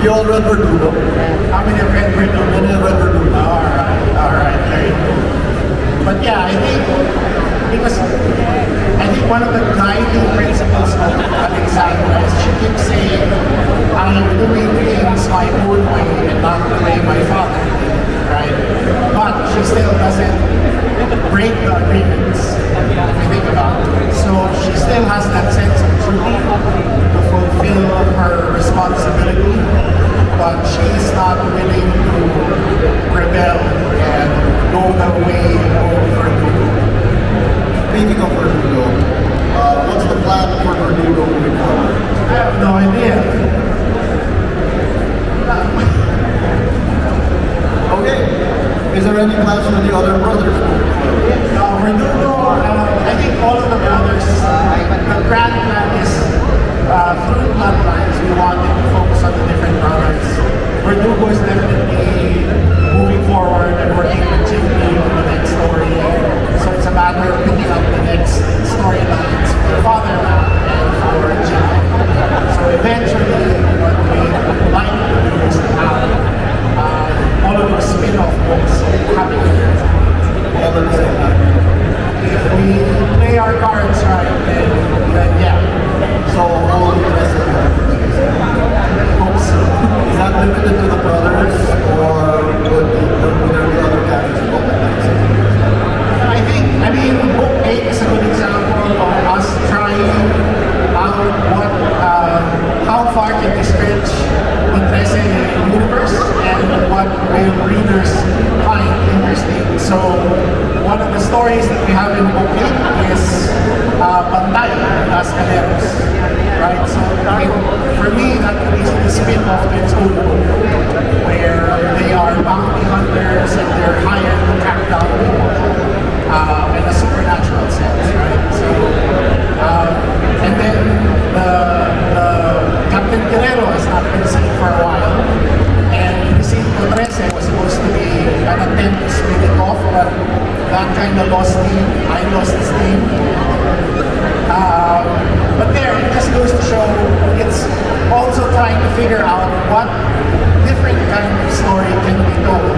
You all read Verdugo? How many have read Verdugo? Many have read Verdugo. Alright, there you go. But yeah, I think one of the guiding principles of Alexandra is she keeps saying, I'm doing things my own way and not the way my father did, right? But she still doesn't break the agreements, if you think about it. So she still has that sense of duty to fulfill her responsibility, but she's not willing to rebel and go the way of Verdugo. Speaking of Verdugo, what's the plan for Verdugo moving forward? I have no idea. Okay. Is there any plans for the other brothers moving forward? Verdugo, I think all of the brothers, the grand plan is through bloodlines, we wanted to focus on the different brothers. Verdugo is definitely moving forward and working with Jimmy on the next story. So it's a matter of picking up the next storylines for Fatherland and for Jimmy. So eventually, what we would like to do is to have all of those spin-off books happening. All at the same time. If we play our cards right, then yeah. So all the rest of the Hopes. is that limited to the brothers, or would there be other characters involved? I mean, book 8 is a good example of us trying out how far can we stretch the Trese universe and what will readers find interesting. So, one of the stories that we have in book 8 is Bantay as Caleros. Right? So, for me, that could easily spin off to its own book, where they are bounty hunters and they're hired to track down people in a supernatural sense, right? So, and then the Captain Guerrero has not been seen for a while, and Precinto Trese was supposed to be an attempt to spin it off, but that kind of lost steam. I lost steam. But there, it just goes to show it's also trying to figure out what different kind of story can be told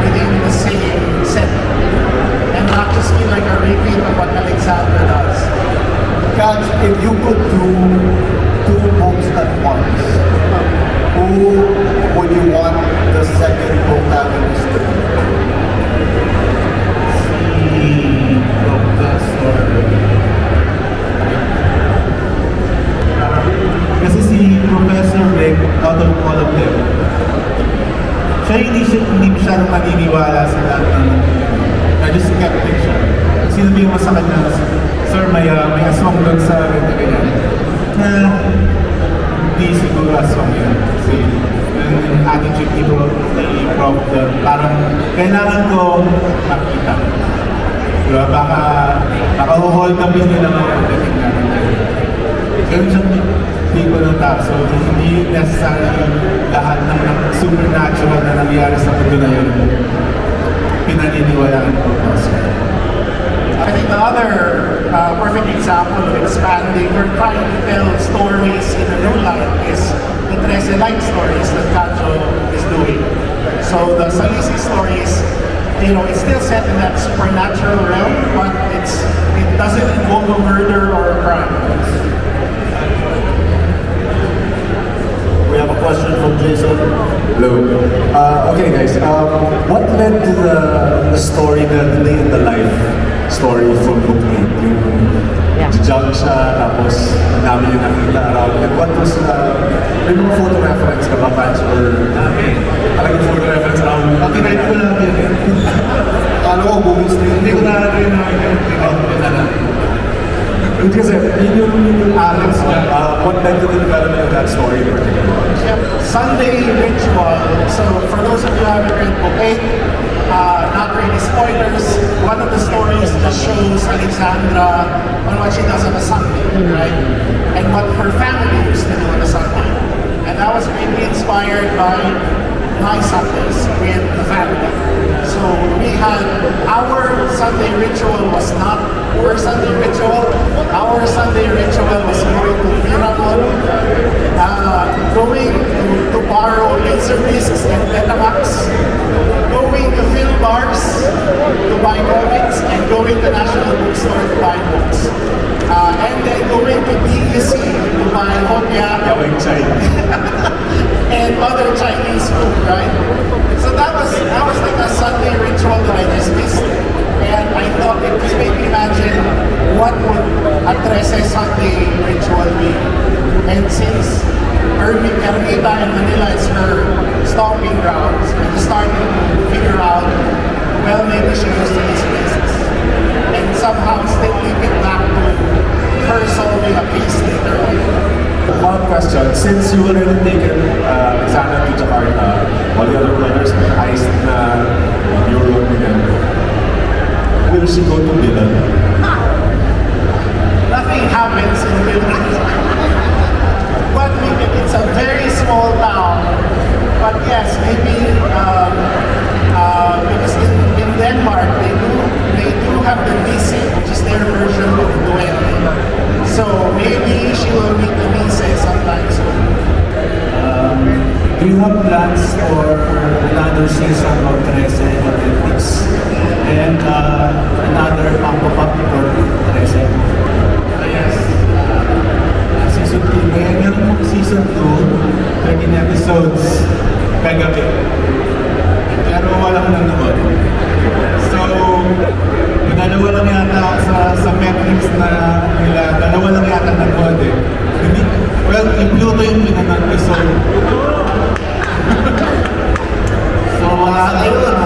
within the same setting, and not just feel like a repeat of what Alexandra does. Kaj, if you could do 2 books at once, who would you want the second protagonist to be? Kasi si Professor Rick, out of all of them, siya hindi siya maniniwala sa lahat ng just skeptic siya. Sinabi mo sa kanya, sir, may aswang doon sa ganyan. Na hindi siguro aswang yun. Kasi yung attitude dito ni Prof, parang kailangan ko makita. Diba? Baka hold up yun nila mga pagdating natin. Ganun siyang tipo ng tao. So, hindi necessarily lahat ng supernatural na nangyari sa mundo na yun pinaniniwalaan ko. I think the other perfect example of expanding or trying to tell stories in a new light is the Trese Light stories that Kajo is doing. So the Salisi stories, it's still set in that supernatural realm, but it doesn't involve a murder or a crime. We have a question from Jason. Hello. Okay guys, what led to the story, the day in the life story from book 8? Yung judge siya, tapos namin yung nakita around. And what was, may mga photo reference ka ba, Patch? Or talagang photo reference around? Kinait ko lang yun eh. Ano ko, Google Street? Hindi ko na rin Hindi kasi, yun yung Alex, what led to the development of that story in particular? Yep. Sunday Ritual. So for those of you who haven't read book 8, not really spoilers, one of the stories just shows Alexandra on what she does on a Sunday, right? And what her family used to do on a Sunday. And that was really inspired by my Sundays with the family. So we had our Sunday ritual was not our Sunday ritual. Our Sunday ritual was going to Halo-Halong, going to borrow laser discs and Betamax, going to film bars to buy comics, and going to National Bookstore to buy books. And then going to DEC to buy hopya and other Chinese food, right? So that was like a Sunday ritual that I just missed. And I thought it just made me imagine what would a Trese Sunday ritual be. And since Ermita in Manila is her stomping grounds, I just started to figure out, well, maybe she goes to these places. And somehow still link it back to her solving a case later on. One question, since you already taken Alexandra to Jakarta, all the other players heist na Europe again, will she go to Milan? Nothing happens in Milan. But it's a very small town. But yes, maybe because in Denmark they do have the Nisse, which is their version of the Duende. So maybe she will meet the Nisse sometime soon. Do you have plans for another season of Trese Olympics and another Funko for Trese? Yes. Season 2. Ngayon yung season 2, 13 episodes, kagabi. Pero walang nanonood. So, dalawa lang yata sa metrics na nila, dalawa lang yata nanood eh. Well, yung Pluto yung pinanood ko, so ayun,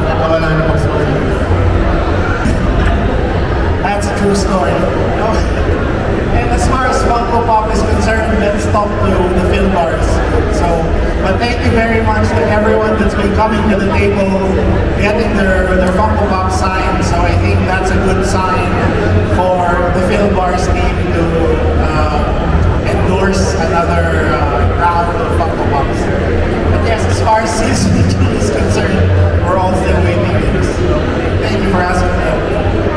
nakawala na pag story. That's a true story. And as far as Funko Pop is concerned, let's talk to the film bars. So, but thank you very much to everyone that's been coming to the table, getting their Funko Pop signed. So I think that's a good sign for the film bars team to endorse another round of Funko Pops. But yes, as far as season 2 is concerned, we're all still waiting. Thank you for asking me.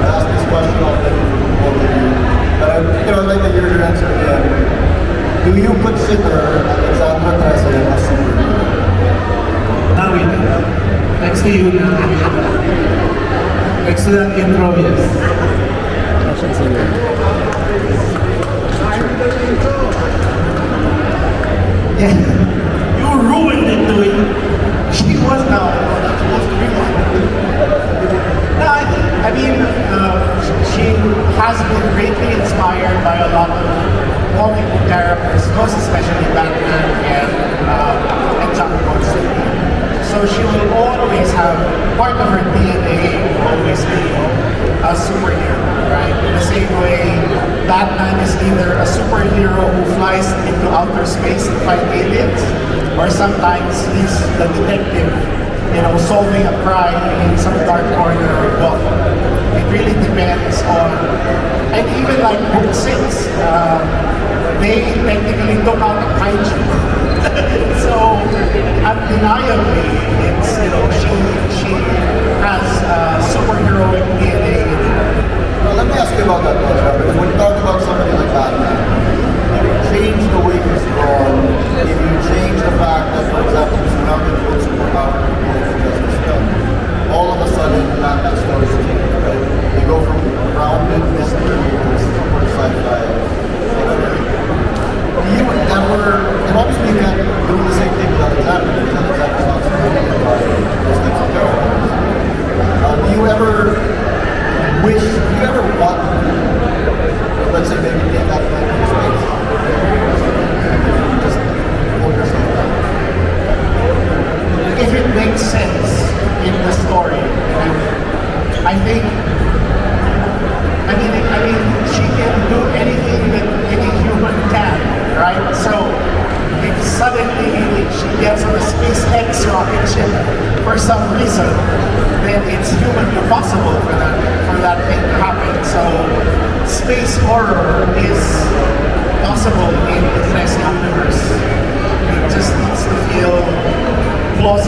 I asked this question already from both of you, but I'd like to hear your answer again. Do you consider Alexandra Trese a superhero? Now wait. Next to you. Next to that intro, yes. Yeah. You ruined it, Louis. She was not supposed to be one. No, I mean, she has been greatly inspired by a lot of comic book characters, most especially Batman and John Constantine. So she will always have, part of her DNA will always be a superhero, right? In the same way, Batman is either a superhero who flies into outer space to fight aliens, or sometimes he's the detective, solving a crime in some dark corner of Gotham. It really depends on, and even like Book 6, they technically took out a kaiju. So undeniably, it's she has superheroic DNA. Well, let me ask you about that, because when you talk about somebody like Batman, if you change the way he's drawn, if you change the fact that, for example, he's surrounded with superpower people who does this film, all of a sudden Batman stories change, right? They go from grounded mystery to super sci-fi, whatever. Do you ever, and obviously you can't do the same thing with Alexandra, because Alexandra's not surrounded by those types of characters. Do you ever wish, do you ever want, let's say maybe take that kind of space? Just hold yourself down. If it makes sense in the story, I think, I mean, she can do anything that any human can, right? So, if suddenly she gets on a SpaceX rocket ship for some reason, then it's humanly possible for that thing to happen. So, space horror is possible in the Trese universe. It just needs to feel plausible.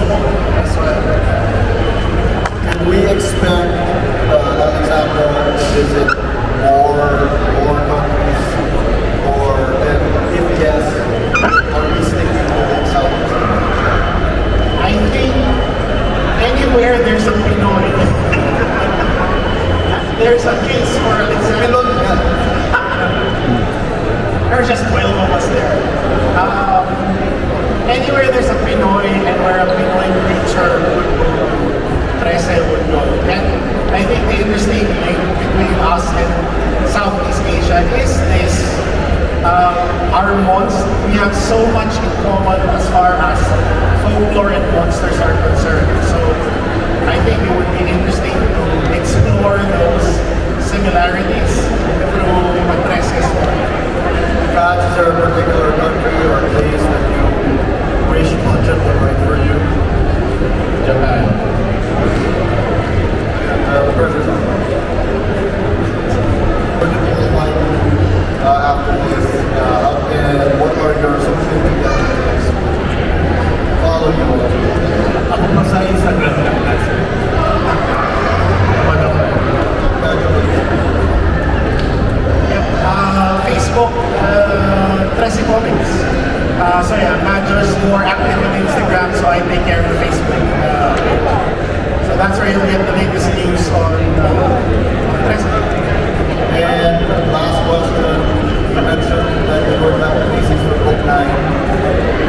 there's a Pinoy and where a Pinoy creature would go, Trese would go. And I think the interesting link between us and Southeast Asia is this, our monsters, we have so much in common as far as folklore and monsters are concerned. So I think it would be interesting to explore those similarities through a Trese story. Kajo, is there a particular country or place that you wish Budjette would write for you? Japan. The pressure's on. Where do people find you after this? And what are your social media handles? Follow you on. Ako pa sa Instagram lang kasi. Kajo Baldisimo. Facebook, Trese Comics. So yeah, Kajo's more active on Instagram, so I take care of the Facebook page. So that's where you'll get the latest news on Trese. And last question, you mentioned that you were not releasing for book 9.